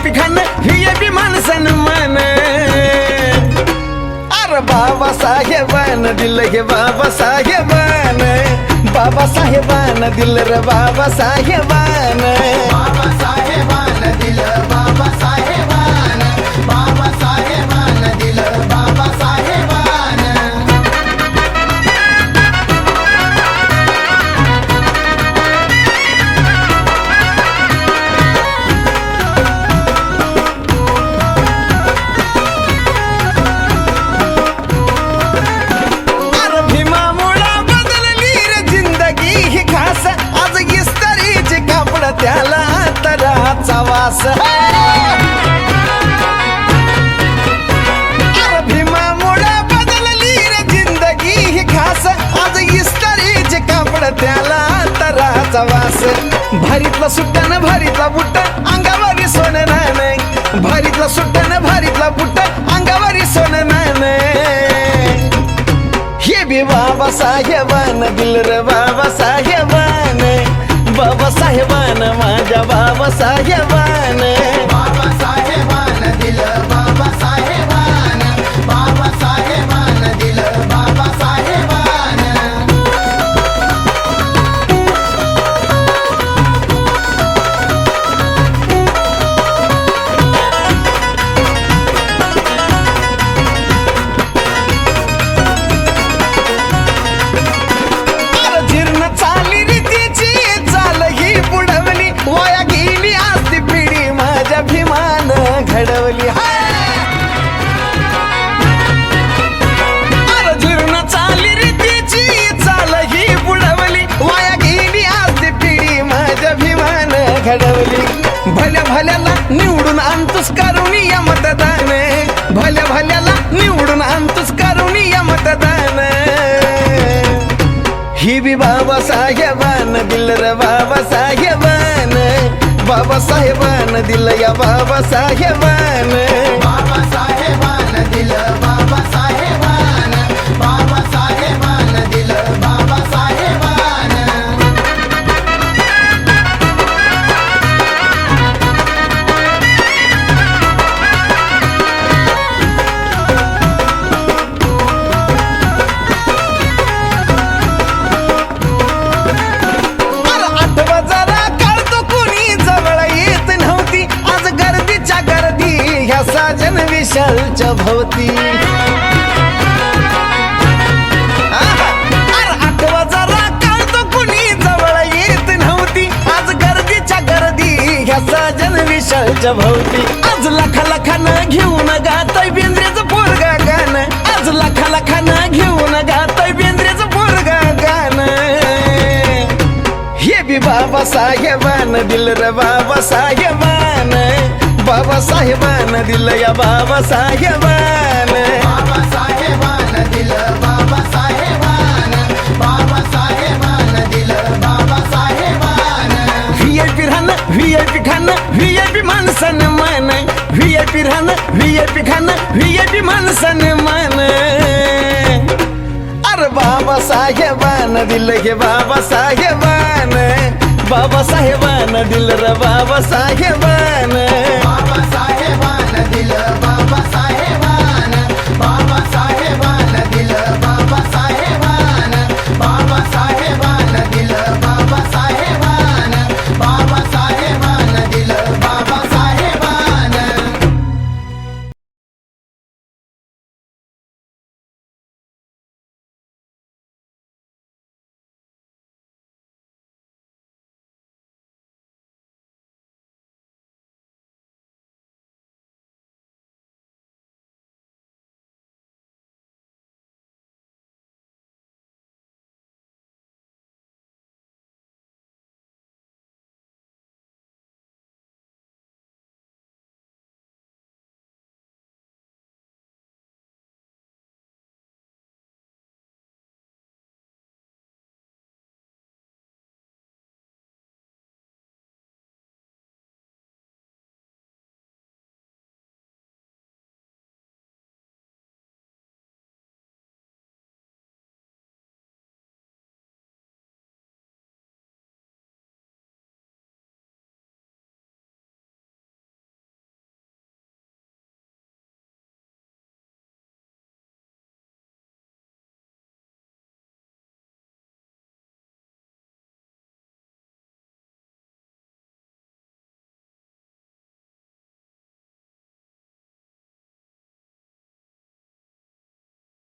VIP खाणं VIP मान सन्मान अरे बाबासाहेबानं दिलं हे बाबासाहेबानं बाबासाहेबानं दिलं रे बाबासाहेबानं बाबासाहेबानं दिलं बाबासाहेबानं बाबासाहेबानं दिलं बाबासाहेबानं अरे भीमामुळं बदलली रे जिंदगी ही खास आज इस्त्रीचे कापड त्याला तराचा वास अरे भीमामुळं बदलली रे जिंदगी ही खास आज इस्त्रीचे कापड त्याला तराचा वास भारीतला सुट्टानं भारीतला बुट्ट अंगावरी सोनं नाणं भारीतला सुट्टानं भारीतला बुट्ट अंगावरी सोनं नाणं हे बी बाबासाहेबानं दिलं रे बाबासाहेबानं बाबासाहेबानं माझ्या बाबासाहेबानं बाबासाहेबानं दिलं बाबासाहेबानं बाबासाहेबानं दिलं बाबासाहेबानं अरे जीर्ण चाली रीतीची चाल ही बुडवली वाया गेली असती पिढी माझ्या भीमानं घडवली अरे जीर्ण चाली रीतीची चाल ही बुडवली वाया गेली असती पिढी माझ्या भीमानं घडवली भल्या भल्याला निवडून आणतोस करून या मतदान भल्या भल्याला निवडून आणतोस करून या मतदान ही बी बाबासाहेबानं दिलं रे बाबासाहेबानं बाबासाहेबानं दिलं या बाबासाहेबानं बाबासाहेबानं दिलं बाबासाहेबानं बाबासाहेबानं दिलं बाबासाहेबानं अरे आठवा जरा काढतो कुणी जवळ येत नव्हती आज गर्दीच्या गर्दी ह्या साजन विशालच्या भोवती अरे आठवा जरा काढतो कुणी जवळ येत नव्हती आज गर्दीच्या गर्दी ह्या साजन विशालच्या भोवती आज लाखा लाखानं घेऊन गातय बेंद्रेचं पोरगा गाणं आज लाखा लाखानं घेऊन गातय बेंद्रेचं पोरगा गाणं हे बी बाबासाहेबानं दिलं रे बाबासाहेबानं बाबासाहेबानं दिलं या बाबासाहेबानं बाबासाहेबानं दिलं बाबासाहेबानं बाबासाहेबानं दिलं बाबासाहेबानं VIP राहणं VIP खाणं VIP मान सन्मान VIP राहणं VIP खाणं VIP मान सन्मान अरे बाबासाहेबानं दिलं हे बाबासाहेबानं बाबासाहेबानं दिलं रे बाबासाहेबानं बाबासाहेबानं दिलं